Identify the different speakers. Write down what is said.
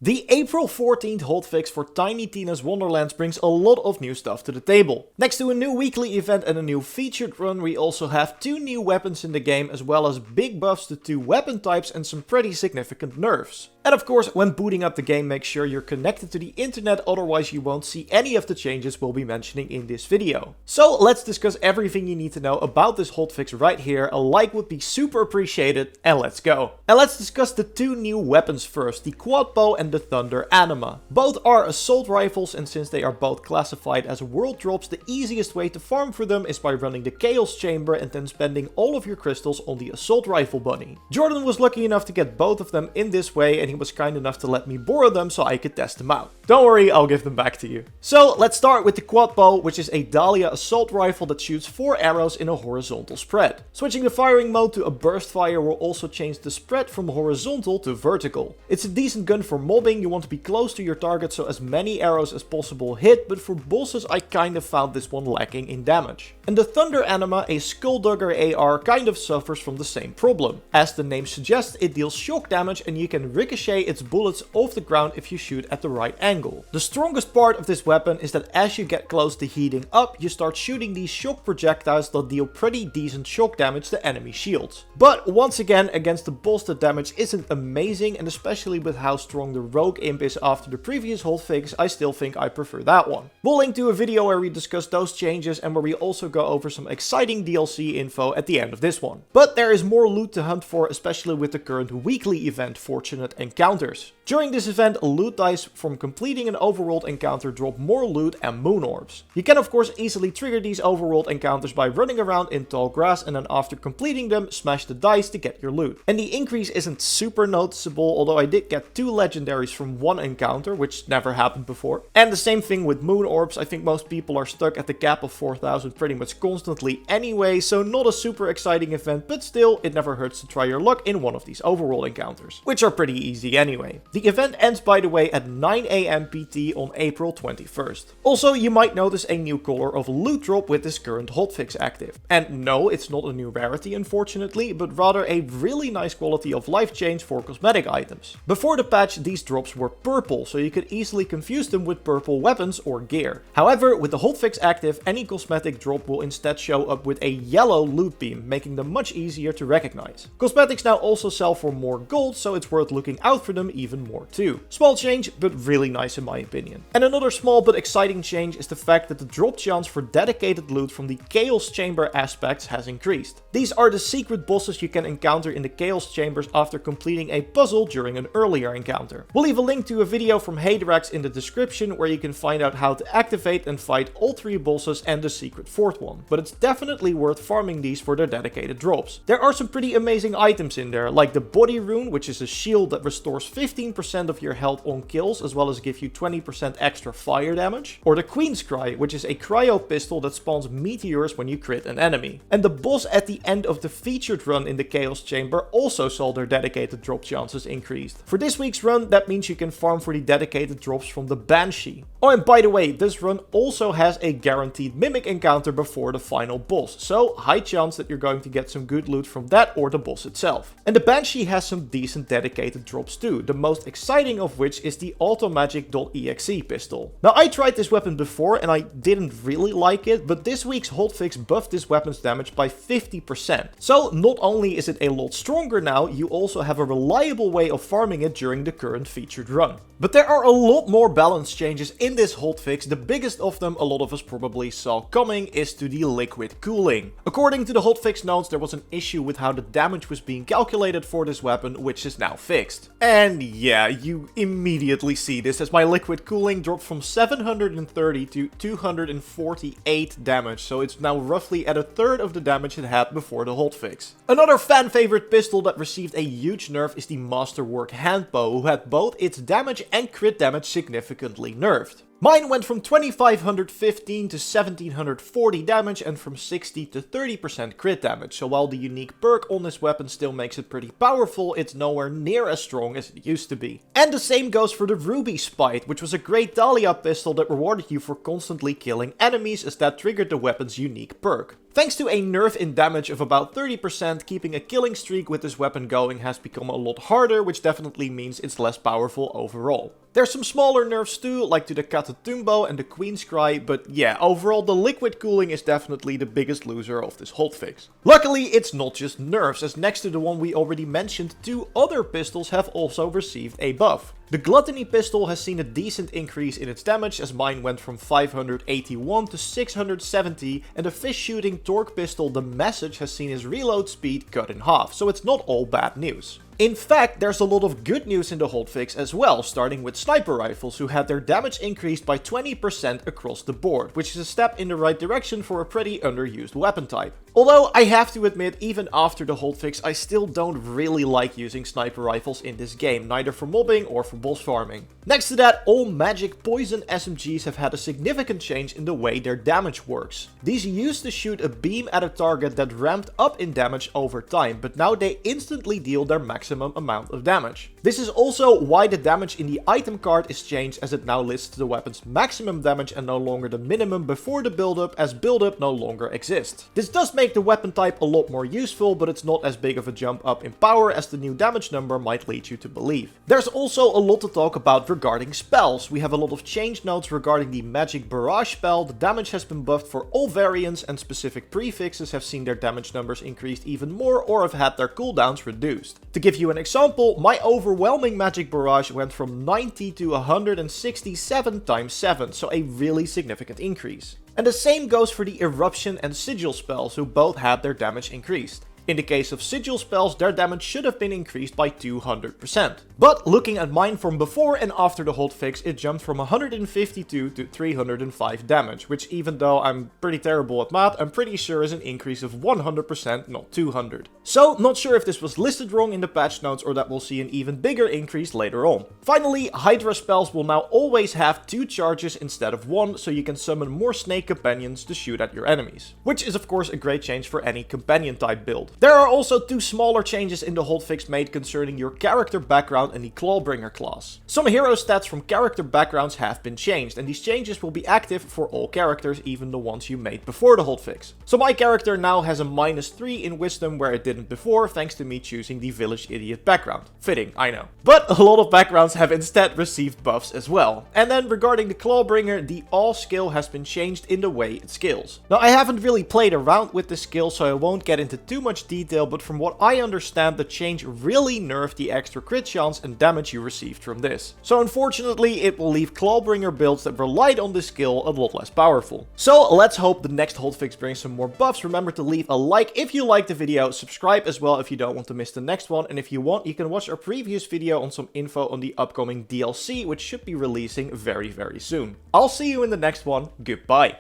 Speaker 1: The April 14th hotfix for Tiny Tina's Wonderlands brings a lot of new stuff to the table. Next to a new weekly event and a new featured run, we also have 2 new weapons in the game, as well as big buffs to 2 weapon types and some pretty significant nerfs. And of course, when booting up the game, make sure you're connected to the internet, otherwise you won't see any of the changes we'll be mentioning in this video. So let's discuss everything you need to know about this hotfix right here. A like would be super appreciated, and let's go. And let's discuss the 2 new weapons first, the quad bow and the Thunder Anima. Both are assault rifles, and since they are both classified as world drops, the easiest way to farm for them is by running the Chaos Chamber and then spending all of your crystals on the assault rifle bunny. Jordan was lucky enough to get both of them in this way, and he was kind enough to let me borrow them so I could test them out. Don't worry, I'll give them back to you. So let's start with the quad bow, which is a Dahlia assault rifle that shoots 4 arrows in a horizontal spread. Switching the firing mode to a burst fire will also change the spread from horizontal to vertical. It's a decent gun for mobbing. You want to be close to your target so as many arrows as possible hit, but for bosses I kind of found this one lacking in damage. And the Thunder Anima, a Skulldugger AR, kind of suffers from the same problem. As the name suggests, it deals shock damage and you can ricochet its bullets off the ground if you shoot at the right angle. The strongest part of this weapon is that as you get close to heating up, you start shooting these shock projectiles that deal pretty decent shock damage to enemy shields. But once again, against the boss the damage isn't amazing, and especially with how strong the Rogue Imp is after the previous hotfix, I still think I prefer that one. We'll link to a video where we discuss those changes and where we also go over some exciting DLC info at the end of this one. But there is more loot to hunt for, especially with the current weekly event Fortunate Encounters. During this event, loot dice from completing an overworld encounter drop more loot and moon orbs. You can of course easily trigger these overworld encounters by running around in tall grass, and then after completing them, smash the dice to get your loot. And the increase isn't super noticeable, although I did get 2 legendaries from one encounter, which never happened before. And the same thing with moon orbs. I think most people are stuck at the cap of 4,000 pretty much constantly anyway, so not a super exciting event, but still, it never hurts to try your luck in one of these overworld encounters, which are pretty easy anyway. The event ends, by the way, at 9 AM PT on April 21st. Also, you might notice a new color of loot drop with this current hotfix active. And no, it's not a new rarity unfortunately, but rather a really nice quality of life change for cosmetic items. Before the patch, these drops were purple, so you could easily confuse them with purple weapons or gear. However, with the hotfix active, any cosmetic drop will instead show up with a yellow loot beam, making them much easier to recognize. Cosmetics now also sell for more gold, so it's worth looking out for them even more too. Small change, but really nice in my opinion. And another small but exciting change is the fact that the drop chance for dedicated loot from the Chaos Chamber aspects has increased. These are the secret bosses you can encounter in the Chaos Chambers after completing a puzzle during an earlier encounter. We'll leave a link to a video from Haderaxe in the description where you can find out how to activate and fight all 3 bosses and the secret 4th one, but it's definitely worth farming these for their dedicated drops. There are some pretty amazing items in there, like the Body Rune, which is a shield that restores 15% of your health on kills, as well as give you 20% extra fire damage, or the Queen's Cry, which is a cryo pistol that spawns meteors when you crit an enemy. And the boss at the end of the featured run in the Chaos Chamber also saw their dedicated drop chances increased. For this week's run, that means you can farm for the dedicated drops from the Banshee. Oh, and by the way, this run also has a guaranteed mimic encounter before the final boss, so high chance that you're going to get some good loot from that or the boss itself. And the Banshee has some decent dedicated drops too, the most exciting of which is the Automagic.exe pistol. Now, I tried this weapon before and I didn't really like it, but this week's hotfix buffed this weapon's damage by 50%. So not only is it a lot stronger now, you also have a reliable way of farming it during the current featured run. But there are a lot more balance changes in this hotfix. The biggest of them, a lot of us probably saw coming, is to the liquid cooling. According to the Hotfix Notes, there was an issue with how the damage was being calculated for this weapon, which is now fixed. And yeah, you immediately see this as my liquid cooling dropped from 730 to 248 damage, so it's now roughly at a third of the damage it had before the hotfix. Another fan favorite pistol that received a huge nerf is the Masterwork Handbow, who had both its damage and crit damage significantly nerfed. Mine went from 2515 to 1740 damage and from 60 to 30% crit damage, so while the unique perk on this weapon still makes it pretty powerful, it's nowhere near as strong as it used to be. And the same goes for the Ruby Spite, which was a great Dahlia pistol that rewarded you for constantly killing enemies, as that triggered the weapon's unique perk. Thanks to a nerf in damage of about 30%, keeping a killing streak with this weapon going has become a lot harder, which definitely means it's less powerful overall. There's some smaller nerfs too, like to the Catatumbo and the Queen's Cry, but yeah, overall the liquid cooling is definitely the biggest loser of this hotfix. Luckily, it's not just nerfs, as next to the one we already mentioned, 2 other pistols have also received a buff. The Gluttony pistol has seen a decent increase in its damage, as mine went from 581 to 670, and the fish shooting torque pistol, the Message, has seen his reload speed cut in half, so it's not all bad news. In fact, there's a lot of good news in the hotfix as well, starting with sniper rifles, who had their damage increased by 20% across the board, which is a step in the right direction for a pretty underused weapon type. Although, I have to admit, even after the hotfix, I still don't really like using sniper rifles in this game, neither for mobbing or for boss farming. Next to that, all magic poison SMGs have had a significant change in the way their damage works. These used to shoot a beam at a target that ramped up in damage over time, but now they instantly deal their maximum amount of damage. This is also why the damage in the item card is changed, as it now lists the weapon's maximum damage and no longer the minimum before the build-up, as build-up no longer exists. This does make the weapon type a lot more useful, but it's not as big of a jump up in power as the new damage number might lead you to believe. There's also a lot to talk about regarding spells. We have a lot of change notes regarding the magic barrage spell. The damage has been buffed for all variants, and specific prefixes have seen their damage numbers increased even more or have had their cooldowns reduced. To give you an example, my overwhelming magic barrage went from 90 to 167 times 7, so a really significant increase. And the same goes for the eruption and sigil spells, who both had their damage increased. In the case of sigil spells, their damage should have been increased by 200%. But looking at mine from before and after the hotfix, it jumped from 152 to 305 damage, which, even though I'm pretty terrible at math, I'm pretty sure is an increase of 100%, not 200. So, not sure if this was listed wrong in the patch notes or that we'll see an even bigger increase later on. Finally, Hydra spells will now always have 2 charges instead of 1, so you can summon more snake companions to shoot at your enemies. Which is of course a great change for any companion type build. There are also 2 smaller changes in the hotfix made concerning your character background and the Clawbringer class. Some hero stats from character backgrounds have been changed, and these changes will be active for all characters, even the ones you made before the hotfix. So my character now has a -3 in wisdom where it didn't before, thanks to me choosing the village idiot background. Fitting, I know. But a lot of backgrounds have instead received buffs as well. And then regarding the Clawbringer, the awe skill has been changed in the way it skills. Now I haven't really played around with this skill, so I won't get into too much detail, but from what I understand, the change really nerfed the extra crit chance and damage you received from this. So unfortunately, it will leave Clawbringer builds that relied on this skill a lot less powerful. So let's hope the next hotfix brings some more buffs. Remember to leave a like if you liked the video, subscribe as well if you don't want to miss the next one, and if you want, you can watch our previous video on some info on the upcoming DLC, which should be releasing very soon. I'll see you in the next one. Goodbye.